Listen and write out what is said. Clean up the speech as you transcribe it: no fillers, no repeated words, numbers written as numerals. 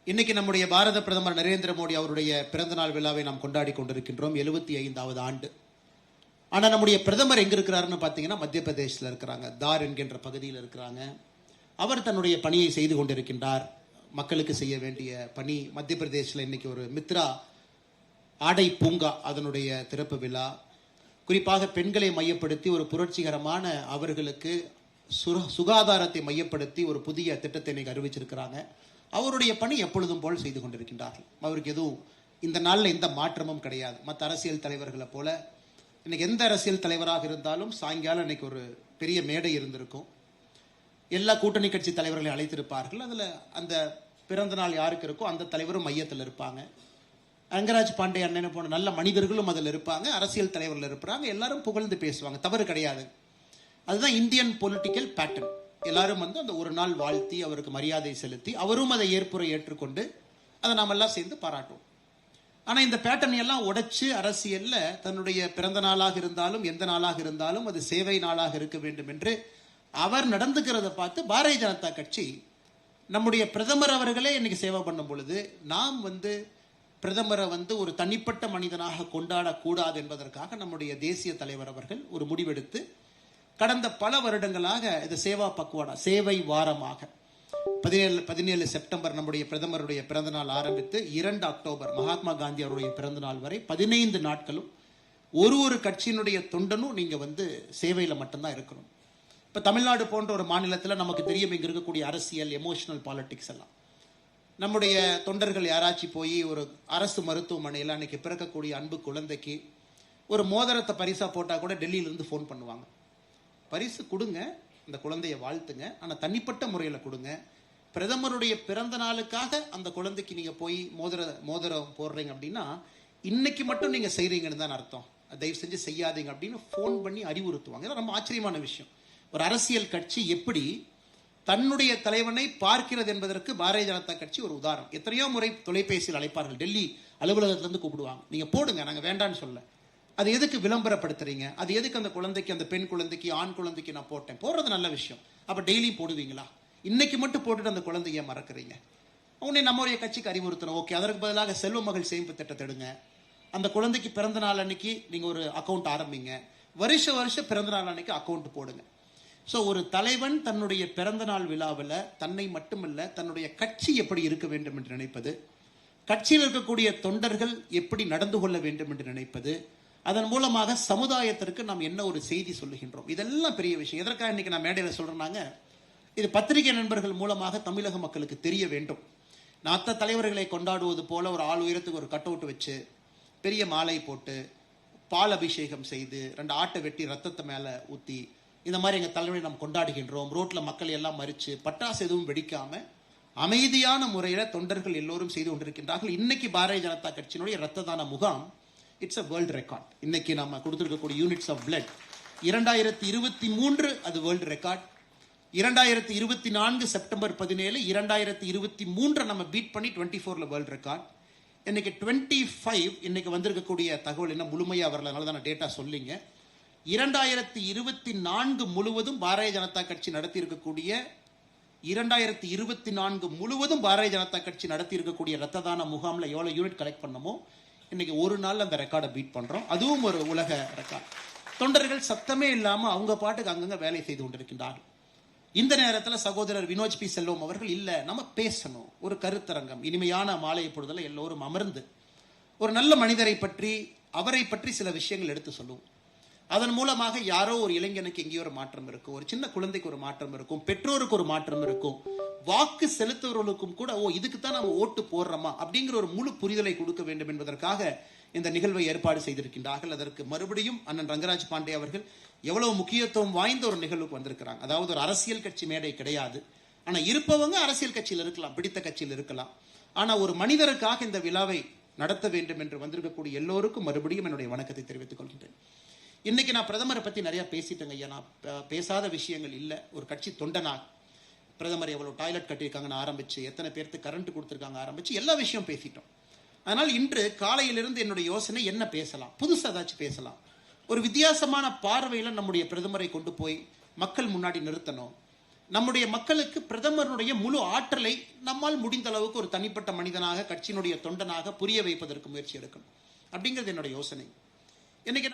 இன்னைக்கு நம்முடைய பாரத பிரதமர் நரேந்திர மோடி அவருடைய பிறந்தநாள் விழாவை நாம் கொண்டாடி கொண்டிருக்கின்றோம். 75வது ஆண்டு. ஆனால் நம்முடைய பிரதமர் எங்க இருக்கிறாருன்னு பார்த்தீங்கன்னா மத்திய பிரதேசத்தில் இருக்கிறாங்க, தார் என்கின்ற பகுதியில் இருக்கிறாங்க. அவர் தன்னுடைய பணியை செய்து கொண்டிருக்கின்றார். மக்களுக்கு செய்ய வேண்டிய பணி. மத்திய பிரதேசத்தில் இன்னைக்கு ஒரு மித்ரா ஆடை பூங்கா அதனுடைய திறப்பு விழா. குறிப்பாக பெண்களை மையப்படுத்தி ஒரு புரட்சிகரமான அவர்களுக்கு சுகாதாரத்தை மையப்படுத்தி ஒரு புதிய திட்டத்தை இன்னைக்கு அறிவிச்சிருக்கிறாங்க. அவருடைய பணி எப்பொழுதும் போல் செய்து கொண்டிருக்கின்றார்கள். அவருக்கு எதுவும் இந்த நாளில் எந்த மாற்றமும் கிடையாது. மற்ற அரசியல் தலைவர்களை போல இன்னைக்கு எந்த அரசியல் தலைவராக இருந்தாலும் சாயங்காலம் இன்னைக்கு ஒரு பெரிய மேடை இருந்திருக்கும். எல்லா கூட்டணி கட்சி தலைவர்களை அழைத்திருப்பார்கள். அதில் அந்த பிறந்த நாள் யாருக்கு இருக்கோ அந்த தலைவரும் மையத்தில் இருப்பாங்க. ரங்கராஜ் பாண்டே அண்ணன் போன நல்ல மனிதர்களும் அதில் இருப்பாங்க. அரசியல் தலைவர்கள் இருப்பாங்க. எல்லாரும் புகழ்ந்து பேசுவாங்க. தவறு கிடையாது. அதுதான் இந்தியன் பொலிட்டிக்கல் பேட்டர்ன். எல்லாரும் அந்த ஒரு நாள் வாழ்த்தி அவருக்கு மரியாதை செலுத்தி அவரும் அதை ஏற்புரை ஏற்றுக்கொண்டு அதை நாம் எல்லாம் சேர்ந்து பாராட்டுவோம். ஆனால் இந்த பேட்டர்ன் எல்லாம் உடைச்சு அரசியல்ல தன்னுடைய பிறந்த நாளாக இருந்தாலும் எந்த நாளாக இருந்தாலும் அது சேவை நாளாக இருக்க வேண்டும் என்று அவர் நடந்துக்கிறத பார்த்து பாரதிய ஜனதா கட்சி நம்முடைய பிரதமர் அவர்களே இன்னைக்கு சேவை பண்ணும் பொழுது நாம் பிரதமரை ஒரு தனிப்பட்ட மனிதனாக கொண்டாடக்கூடாது என்பதற்காக நம்முடைய தேசிய தலைவர் அவர்கள் ஒரு முடிவெடுத்து கடந்த பல வருடங்களாக இது சேவா பக்குவாடா சேவை வாரமாக 17 செப்டம்பர் நம்முடைய பிரதமருடைய பிறந்த நாள் ஆரம்பித்து 2 அக்டோபர் மகாத்மா காந்தி அவருடைய பிறந்த நாள் வரை 15 நாட்களும் ஒரு கட்சியினுடைய தொண்டனும் நீங்க சேவையில் மட்டும்தான் இருக்கணும். இப்போ தமிழ்நாடு போன்ற ஒரு மாநிலத்தில் நமக்கு தெரியும் இங்கே இருக்கக்கூடிய அரசியல் எமோஷனல் பாலிடிக்ஸ் எல்லாம். நம்முடைய தொண்டர்கள் யாராச்சும் போய் ஒரு அரசு மருத்துவமனையில் அன்னைக்கு பிறக்கக்கூடிய அன்பு குழந்தைக்கு ஒரு மோதிரத்தை பரிசா போட்டால் கூட டெல்லியிலிருந்து ஃபோன் பண்ணுவாங்க. பரிசு கொடுங்க, அந்த குழந்தைய வாழ்த்துங்க, ஆனால் தனிப்பட்ட முறையில் கொடுங்க. பிரதமருடைய பிறந்த நாளுக்காக அந்த குழந்தைக்கு நீங்கள் போய் மோதிரம் போடுறீங்க அப்படின்னா இன்னைக்கு மட்டும் நீங்கள் செய்கிறீங்கன்னு தான் அர்த்தம். தயவு செஞ்சு செய்யாதீங்க அப்படின்னு ஃபோன் பண்ணி அறிவுறுத்துவாங்க. இதெல்லாம் ரொம்ப ஆச்சரியமான விஷயம். ஒரு அரசியல் கட்சி எப்படி தன்னுடைய தலைவனை பார்க்கிறது என்பதற்கு பாரதிய ஜனதா கட்சி ஒரு உதாரணம். எத்தனையோ முறை தொலைபேசியில் அழைப்பார்கள். டெல்லி அலுவலகத்திலிருந்து கூப்பிடுவாங்க. நீங்கள் போடுங்க, நாங்கள் வேண்டான்னு சொல்ல. அது எதுக்கு விளம்பரப்படுத்துறீங்க? அது எதுக்கு அந்த குழந்தைக்கு, அந்த பெண் குழந்தைக்கு, ஆண் குழந்தைக்கு நான் போட்டேன், போடுறது நல்ல விஷயம். அப்போ டெய்லி போடுவீங்களா? இன்னைக்கு மட்டும் போட்டுட்டு அந்த குழந்தைய மறக்கிறீங்க. உடனே நம்முடைய கட்சிக்கு அறிவுறுத்தணும். ஓகே, அதற்கு பதிலாக செல்வ மகள் சேமிப்பு திட்டத்தை எடுங்க. அந்த குழந்தைக்கு பிறந்த நாள் அன்னைக்கு நீங்கள் ஒரு அக்கௌண்ட் ஆரம்பிங்க. வருஷம் பிறந்த நாள் அன்னைக்கு அக்கௌண்ட் போடுங்க. ஸோ ஒரு தலைவன் தன்னுடைய பிறந்த நாள் விழாவில் தன்னை மட்டுமல்ல தன்னுடைய கட்சி எப்படி இருக்க வேண்டும் என்று நினைப்பது, கட்சியில் இருக்கக்கூடிய தொண்டர்கள் எப்படி நடந்து கொள்ள வேண்டும் என்று நினைப்பது, அதன் மூலமாக சமுதாயத்திற்கு நாம் என்ன ஒரு செய்தி சொல்லுகின்றோம், இதெல்லாம் பெரிய விஷயம். எதற்காக இன்னைக்கு நான் மேடையில் சொல்றேன்னாங்க, இது பத்திரிகை நண்பர்கள் மூலமாக தமிழக மக்களுக்கு தெரிய வேண்டும். மற்ற தலைவர்களை கொண்டாடுவது போல ஒரு ஆள் உயரத்துக்கு ஒரு கட் அவுட் வச்சு பெரிய மாலை போட்டு பால் அபிஷேகம் செய்து 2 ஆட்டை வெட்டி ரத்தத்தை மேலே ஊற்றி இந்த மாதிரி எங்கள் தலைவரை நாம் கொண்டாடுகின்றோம், ரோட்டில் மக்கள் எல்லாம் மறித்து பட்டாசு எதுவும் வெடிக்காம அமைதியான முறையில் தொண்டர்கள் எல்லோரும் செய்து கொண்டிருக்கின்றார்கள். இன்னைக்கு பாரதிய ஜனதா கட்சியினுடைய ரத்த தான முகாம் இட்ஸ் அ வேர்ல்டு ரெக்கார்ட். இன்னைக்கு நம்ம கொடுத்துருக்கக்கூடிய யூனிட்ஸ் ஆஃப் பிளட் 2023 அது வேர்ல்டு ரெக்கார்ட். 2024 செப்டம்பர் 17, 2023 நம்ம பீட் பண்ணி 24ல வேர்ல்டு ரெக்கார்ட். இன்னைக்கு 25 இன்னைக்கு வந்திருக்கக்கூடிய தகவல் என்ன முழுமையாக வரல, அதனால தான் நான் டேட்டா சொல்லிங்க. 2024 முழுவதும் பாரதிய ஜனதா கட்சி நடத்தி இருக்கக்கூடிய 2024 முழுவதும் பாரதிய ஜனதா கட்சி நடத்தி இருக்கக்கூடிய ரத்த தான முகாமில் எவ்வளோ யூனிட் கலெக்ட் பண்ணமோ இன்னைக்கு ஒரு நாள் அந்த ரெக்கார்டை பீட் பண்றோம். அதுவும் ஒரு உலக ரெக்கார்ட். தொண்டர்கள் சத்தமே இல்லாம அவங்க பாட்டுக்கு அங்கங்க வேலை செய்து கொண்டிருக்கின்றார்கள். இந்த நேரத்தில் சகோதரர் வினோஜ் பி செல்வம் அவர்கள் இல்ல நம்ம பேசணும், ஒரு கருத்தரங்கம், இனிமையான மாலை பொழுதுல எல்லோரும் அமர்ந்து ஒரு நல்ல மனிதரை பற்றி அவரை பற்றி சில விஷயங்கள் எடுத்து சொல்லுவோம். அதன் மூலமாக யாரோ ஒரு இளைஞனுக்கு எங்கேயோ ஒரு மாற்றம் இருக்கும், ஒரு சின்ன குழந்தைக்கு ஒரு மாற்றம் இருக்கும், பெற்றோருக்கு ஒரு மாற்றம் இருக்கும், வாக்கு செலுத்துவர்களுக்கும் கூட இதுக்கு தான் நம்ம ஓட்டு போடுறோமா அப்படிங்கிற ஒரு முழு புரிதலை கொடுக்க வேண்டும் என்பதற்காக இந்த நிகழ்வை ஏற்பாடு செய்திருக்கின்றார்கள். அதற்கு மறுபடியும் அண்ணன் ரங்கராஜ் பாண்டே அவர்கள் எவ்வளவு முக்கியத்துவம் வாய்ந்த ஒரு நிகழ்வுக்கு வந்திருக்கிறாங்க. அதாவது ஒரு அரசியல் கட்சி மேடை கிடையாது, ஆனா இருப்பவங்க அரசியல் கட்சியில் இருக்கலாம், பிடித்த கட்சியில் இருக்கலாம், ஆனா ஒரு மனிதருக்காக இந்த விழாவை நடத்த வேண்டும் என்று வந்திருக்கக்கூடிய எல்லோருக்கும் மறுபடியும் என்னுடைய வணக்கத்தை தெரிவித்துக் கொள்கின்றேன். இன்னைக்கு நான் பிரதமரை பத்தி நிறைய பேசிட்டேங்க ஐயா. நான் பேசாத விஷயங்கள் இல்லை. ஒரு கட்சி தொண்டனாக பிரதமர் எவ்வளவு டாய்லெட் கட்டியிருக்காங்கன்னு ஆரம்பிச்சு, எத்தனை பேருக்கு கரண்ட் கொடுத்துருக்காங்க ஆரம்பிச்சு எல்லா விஷயம் பேசிட்டோம். அதனால் இன்று காலையிலிருந்து என்னுடைய யோசனை என்ன பேசலாம், புதுசாக ஏதாச்சும் பேசலாம், ஒரு வித்தியாசமான பார்வையில் நம்முடைய பிரதமரை கொண்டு போய் மக்கள் முன்னாடி நிறுத்தணும். நம்முடைய மக்களுக்கு பிரதமருடைய முழு ஆற்றலை நம்மால் முடிந்த அளவுக்கு ஒரு தனிப்பட்ட மனிதனாக, கட்சியினுடைய தொண்டனாக புரிய வைப்பதற்கு முயற்சி எடுக்கணும் அப்படிங்கிறது என்னுடைய யோசனை. இன்னைக்கு